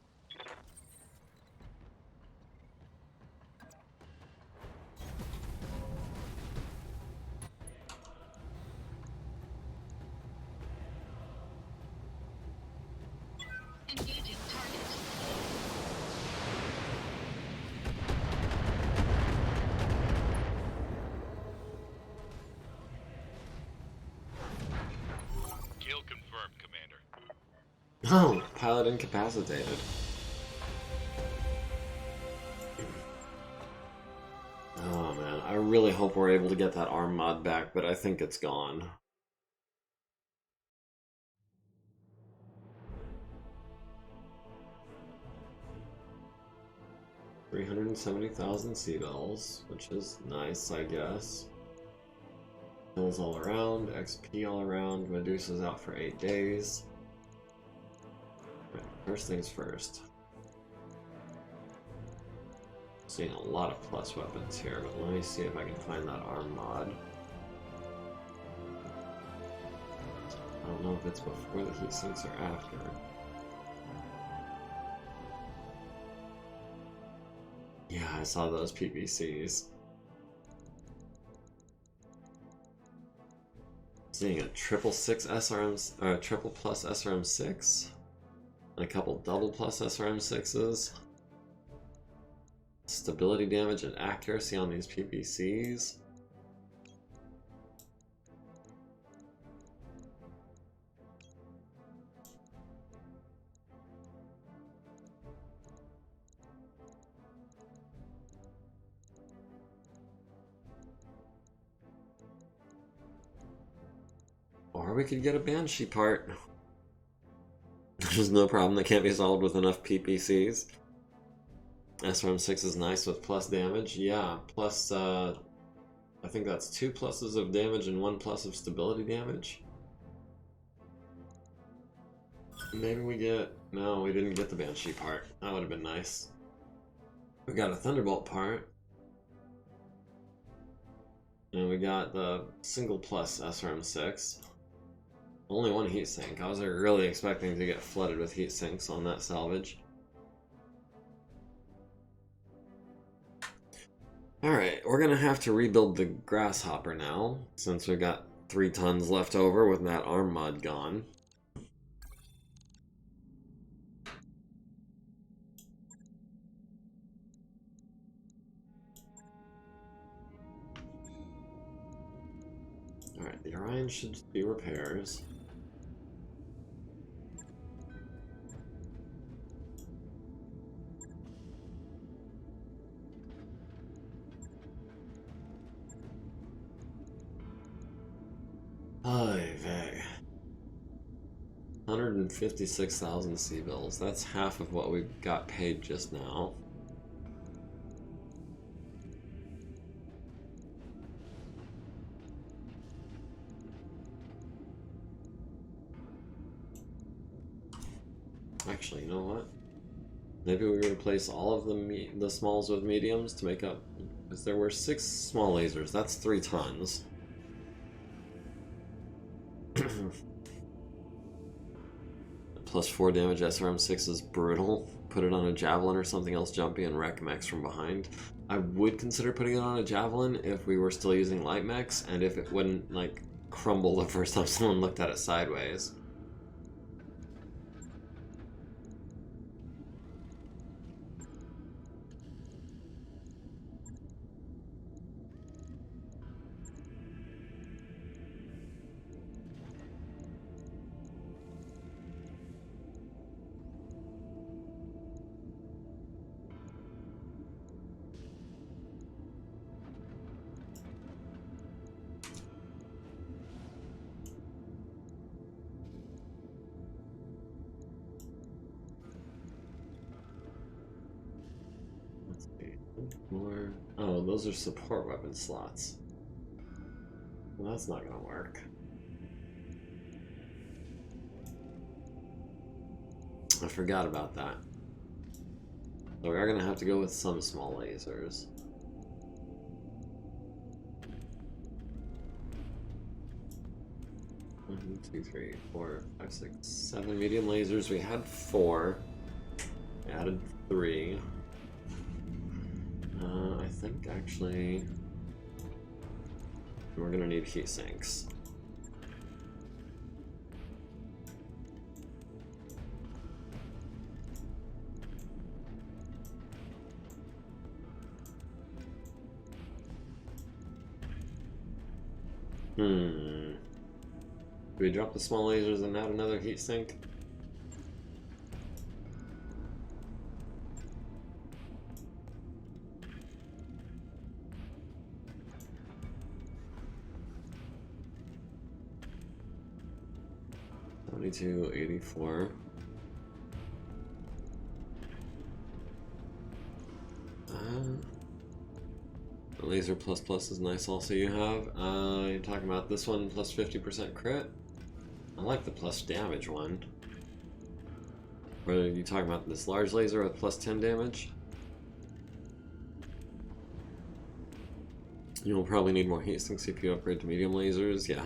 Engaging target. Oh, pilot incapacitated. Oh man, I really hope we're able to get that arm mod back, but I think it's gone. $370,000 seabells, which is nice, I guess. Hills all around, XP all around, Medusa's out for 8 days. Right, first things first. Seeing a lot of plus weapons here, but let me see if I can find that arm mod. I don't know if it's before the heat sinks or after. Yeah, I saw those PVCs. Seeing a triple plus SRM6, and a couple double plus SRM6s. Stability damage and accuracy on these PVCs. Or we could get a Banshee part. There's no problem that can't be solved with enough PPCs. SRM6 is nice with plus damage. Yeah, plus, I think that's 2 pluses of damage and 1 plus of stability damage. Maybe we get... No, we didn't get the Banshee part. That would have been nice. We got a Thunderbolt part. And we got the single plus SRM6. Only 1 heatsink. I was really expecting to get flooded with heatsinks on that salvage. Alright, we're gonna have to rebuild the Grasshopper now, since we've got 3 tons left over with that arm mod gone. Alright, the Orion should be repairs. Ay vey. 156,000 C-bills. That's half of what we got paid just now. Actually, you know what? Maybe we replace all of the smalls with mediums to make up... Because there were 6 small lasers. That's 3 tons. Plus 4 damage SRM6 is brutal. Put it on a Javelin or something else jumpy and wreck mechs from behind. I would consider putting it on a Javelin if we were still using light mechs and if it wouldn't, like, crumble the first time someone looked at it sideways. More. Oh, those are support weapon slots. Well, that's not gonna work. I forgot about that. So we are gonna have to go with some small lasers. One, 2, 3, 4, 5, 6, 7 medium lasers. We had 4. We added 3. I think actually we're gonna need heat sinks. Do we drop the small lasers and add another heat sink? 2284. The laser plus plus is nice also you have. You're talking about this one plus 50% crit? I like the plus damage one. Or are you talking about this large laser with plus 10 damage? You'll probably need more heat sinks if you upgrade to medium lasers, yeah.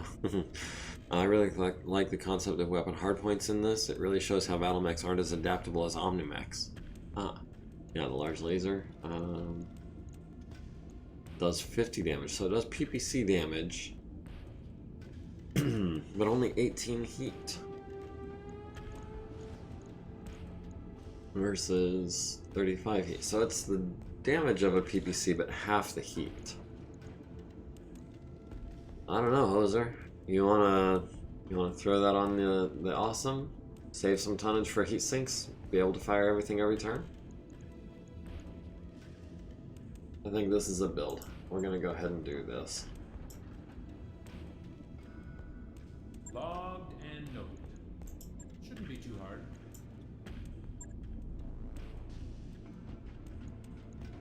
I really like the concept of weapon hardpoints in this. It really shows how battle mechs aren't as adaptable as Omnimechs. Yeah, the large laser. Does 50 damage, so it does PPC damage, but only 18 heat. Versus 35 heat. So it's the damage of a PPC, but half the heat. I don't know, Hoser. You wanna throw that on the awesome? Save some tonnage for heat sinks? Be able to fire everything every turn? I think this is a build. We're gonna go ahead and do this. Logged and noted. Shouldn't be too hard.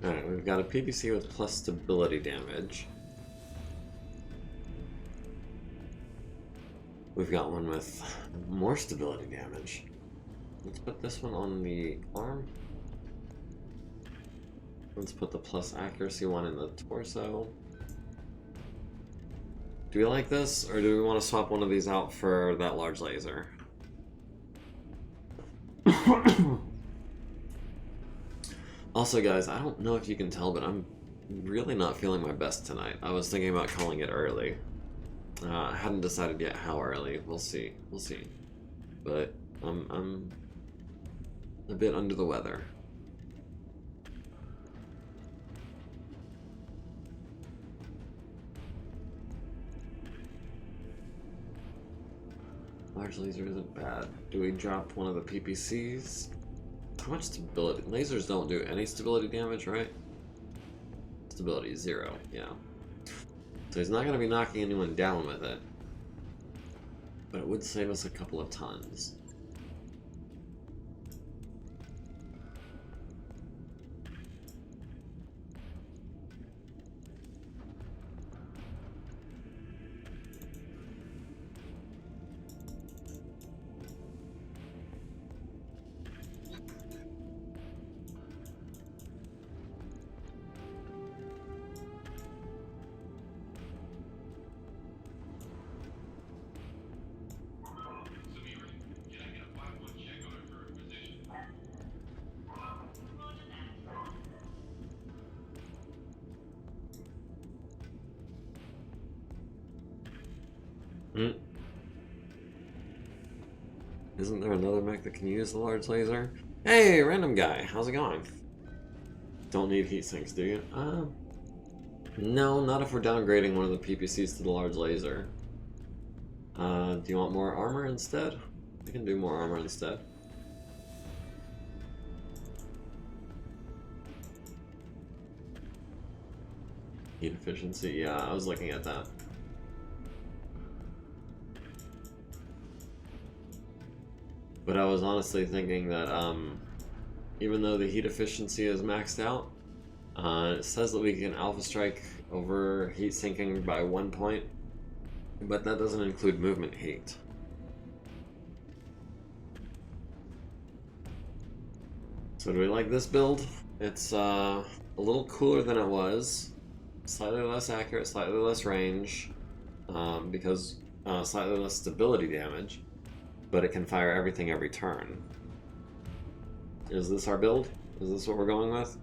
Alright, we've got a PPC with plus stability damage. We've got one with more stability damage. Let's put this one on the arm. Let's put the plus accuracy one in the torso. Do we like this, or do we want to swap one of these out for that large laser? Also, guys, I don't know if you can tell, but I'm really not feeling my best tonight. I was thinking about calling it early. I hadn't decided yet how early. We'll see. We'll see. But I'm a bit under the weather. Large laser isn't bad. Do we drop one of the PPCs? How much stability? Lasers don't do any stability damage, right? Stability 0, yeah. So he's not going to be knocking anyone down with it. But it would save us a couple of tons. Isn't there another mech that can use the large laser? Hey, random guy, how's it going? Don't need heat sinks, do you? No, not if we're downgrading one of the PPCs to the large laser. Do you want more armor instead? We can do more armor instead. Heat efficiency, yeah, I was looking at that. But I was honestly thinking that even though the heat efficiency is maxed out, it says that we can alpha strike over heat sinking by 1 point, but that doesn't include movement heat. So do we like this build? It's a little cooler than it was, slightly less accurate, slightly less range, because slightly less stability damage. But it can fire everything every turn. Is this our build? Is this what we're going with?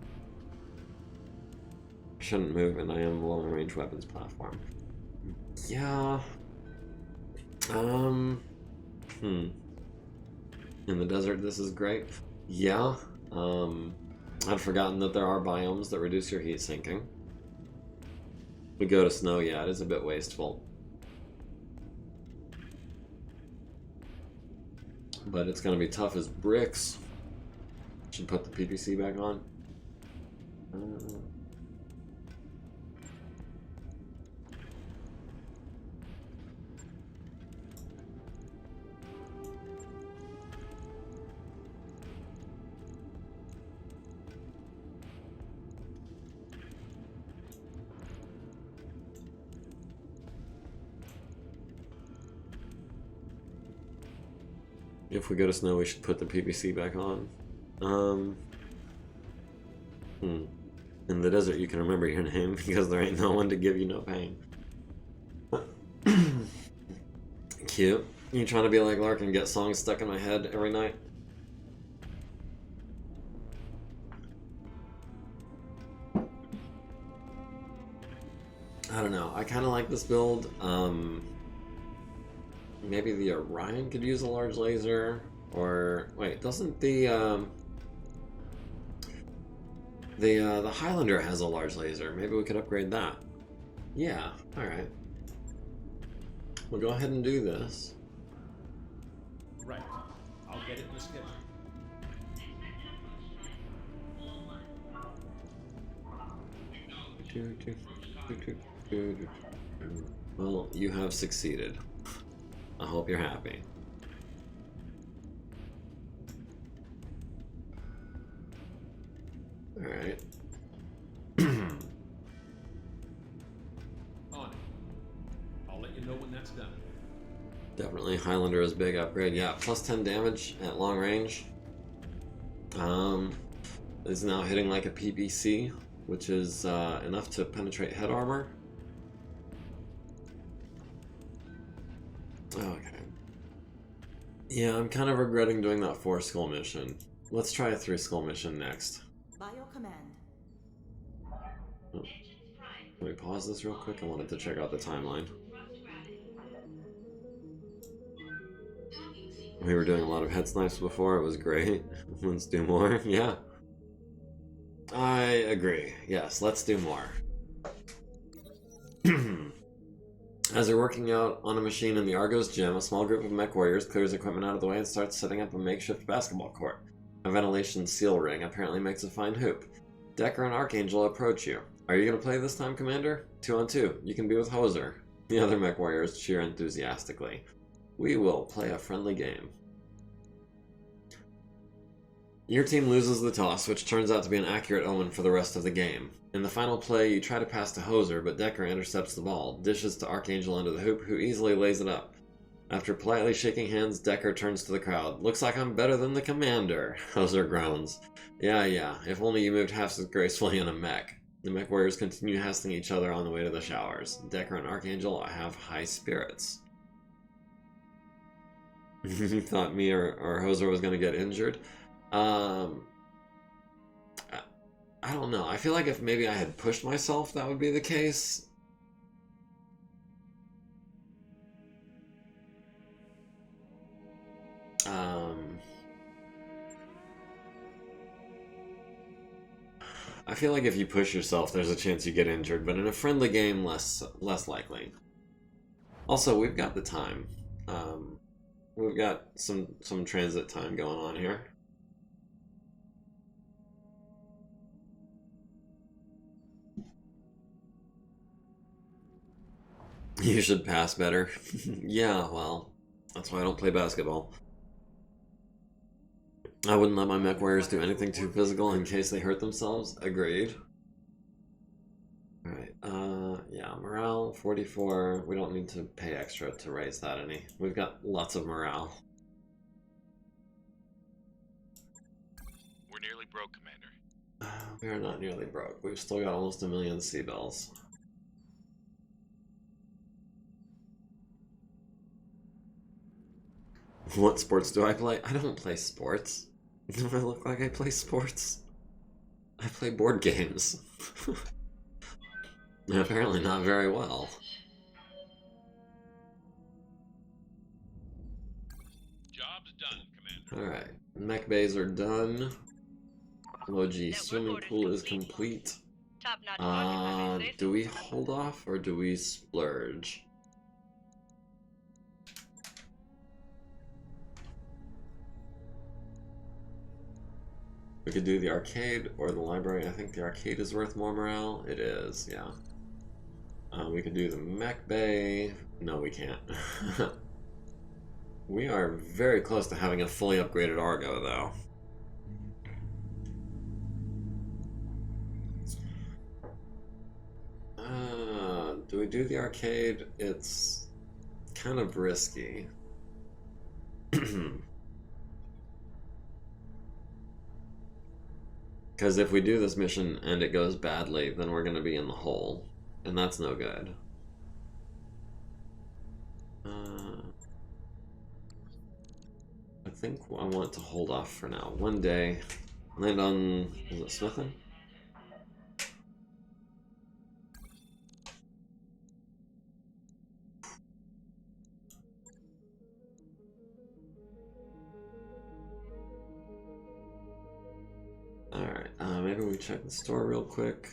Shouldn't move, and I am a long-range weapons platform. Yeah. In the desert, this is great. Yeah. I'd forgotten that there are biomes that reduce your heat sinking. We go to snow, yeah, it is a bit wasteful. But it's going to be tough as bricks. Should put the PPC back on. If we go to snow, we should put the PVC back on. In the desert, you can remember your name because there ain't no one to give you no pain. Cute. You trying to be like Lark and get songs stuck in my head every night? I don't know. I kind of like this build. Maybe the Orion could use a large laser, or wait, doesn't the Highlander has a large laser? Maybe we could upgrade that. Yeah. All right. We'll go ahead and do this. Right. I'll get it in the schedule. Well, you have succeeded. I hope you're happy. Alright. On it. I'll let you know when that's done. Definitely Highlander is big upgrade. Yeah, plus 10 damage at long range. Is now hitting like a PPC, which is enough to penetrate head armor. Okay. Yeah, I'm kind of regretting doing that 4-skull mission. Let's try a 3-skull mission next. By your command. Oh. Can we pause this real quick? I wanted to check out the timeline. We were doing a lot of head snipes before, it was great. Let's do more, yeah. I agree, yes, let's do more. As they're working out on a machine in the Argos gym, a small group of mech warriors clears equipment out of the way and starts setting up a makeshift basketball court. A ventilation seal ring apparently makes a fine hoop. Decker and Archangel approach you. Are you going to play this time, Commander? 2-on-2. You can be with Hoser. The other mech warriors cheer enthusiastically. We will play a friendly game. Your team loses the toss, which turns out to be an accurate omen for the rest of the game. In the final play, you try to pass to Hoser, but Decker intercepts the ball, dishes to Archangel under the hoop, who easily lays it up. After politely shaking hands, Decker turns to the crowd. Looks like I'm better than the Commander, Hoser groans. Yeah, if only you moved half as gracefully in a mech. The mech warriors continue hassling each other on the way to the showers. Decker and Archangel have high spirits. You thought me or Hoser was going to get injured? I don't know. I feel like if maybe I had pushed myself, that would be the case. I feel like if you push yourself, there's a chance you get injured, but in a friendly game, less likely. Also, we've got the time. We've got some transit time going on here. You should pass better. Yeah, well, that's why I don't play basketball. I wouldn't let my mech warriors do anything too physical in case they hurt themselves. Agreed. Alright, yeah, morale, 44. We don't need to pay extra to raise that any. We've got lots of morale. We're nearly broke, Commander. We are not nearly broke. We've still got almost 1 million sea bells. What sports do I play? I don't play sports. Do I look like I play sports? I play board games. Apparently not very well. Job's done, Commander. Alright, mech bays are done. Logi swimming pool is complete. Top-notch work, if I may say so. Do we hold off or do we splurge? We could do the arcade or the library. I think the arcade is worth more morale. It is, yeah. We could do the mech bay. No, we can't. We are very close to having a fully upgraded Argo, though. Do we do the arcade? It's kind of risky. Because if we do this mission and it goes badly, then we're going to be in the hole. And that's no good. I think I want to hold off for now. One day. Land on... is it smithing? Alright, maybe we check the store real quick.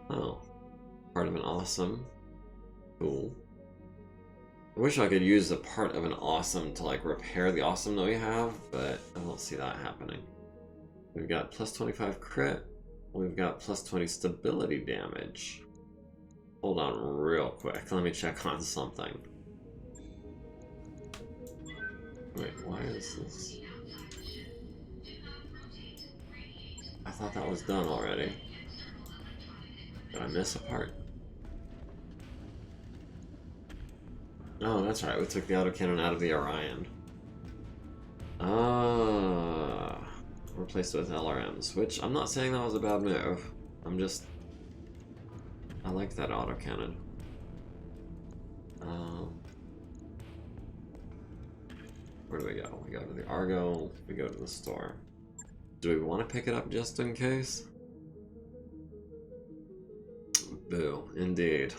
Oh. Part of an awesome. Cool. I wish I could use the part of an awesome to like repair the awesome that we have, but I don't see that happening. We've got plus 25 crit. We've got plus 20 stability damage. Hold on real quick. Let me check on something. Wait, why is this? I thought that was done already. Did I miss a part? Oh, that's right. We took the autocannon out of the Orion. Replaced it with LRMs, which I'm not saying that was a bad move. I'm just... I like that autocannon. Where do we go? We go to the Argo, we go to the store. Do we want to pick it up just in case? Boo, indeed.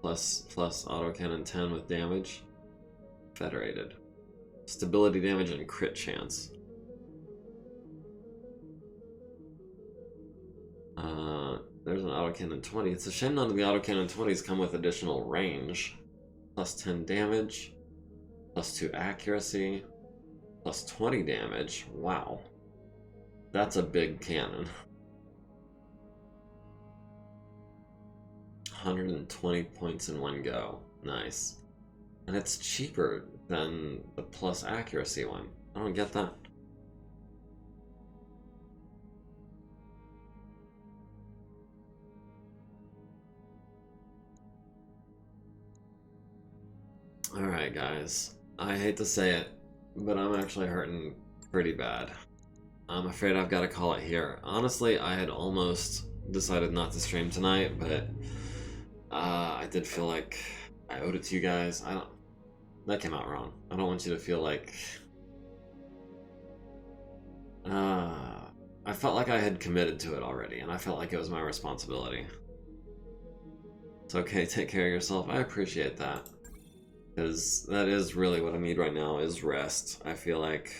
Plus autocannon 10 with damage. Federated. Stability damage and crit chance. There's an autocannon 20. It's a shame none of the autocannon 20s come with additional range. Plus 10 damage. Plus 2 accuracy. Plus 20 damage. Wow. That's a big cannon. 120 points in one go. Nice. And it's cheaper than the plus accuracy one. I don't get that. Alright guys, I hate to say it, but I'm actually hurting pretty bad. I'm afraid I've got to call it here. Honestly, I had almost decided not to stream tonight, but I did feel like I owed it to you guys. That came out wrong. I don't want you to feel like... I felt like I had committed to it already, and I felt like it was my responsibility. It's okay, take care of yourself. I appreciate that. Because that is really what I need right now, is rest. I feel like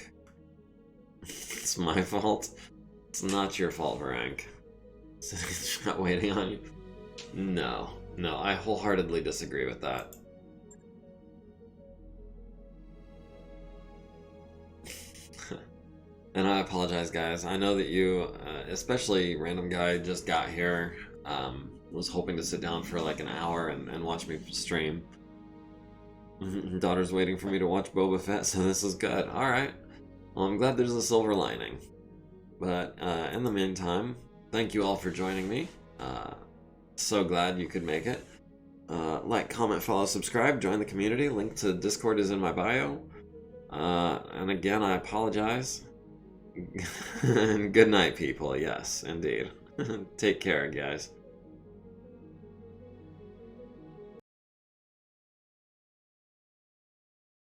it's my fault. It's not your fault, Varank. It's not waiting on you. No, I wholeheartedly disagree with that. And I apologize, guys. I know that you, especially random guy, just got here, was hoping to sit down for like an hour and watch me stream. Daughter's waiting for me to watch Boba Fett, so this is good. Alright. Well, I'm glad there's a silver lining. But in the meantime, thank you all for joining me. So glad you could make it. Like, comment, follow, subscribe, join the community. Link to Discord is in my bio. And again, I apologize. And good night, people. Yes, indeed. Take care, guys.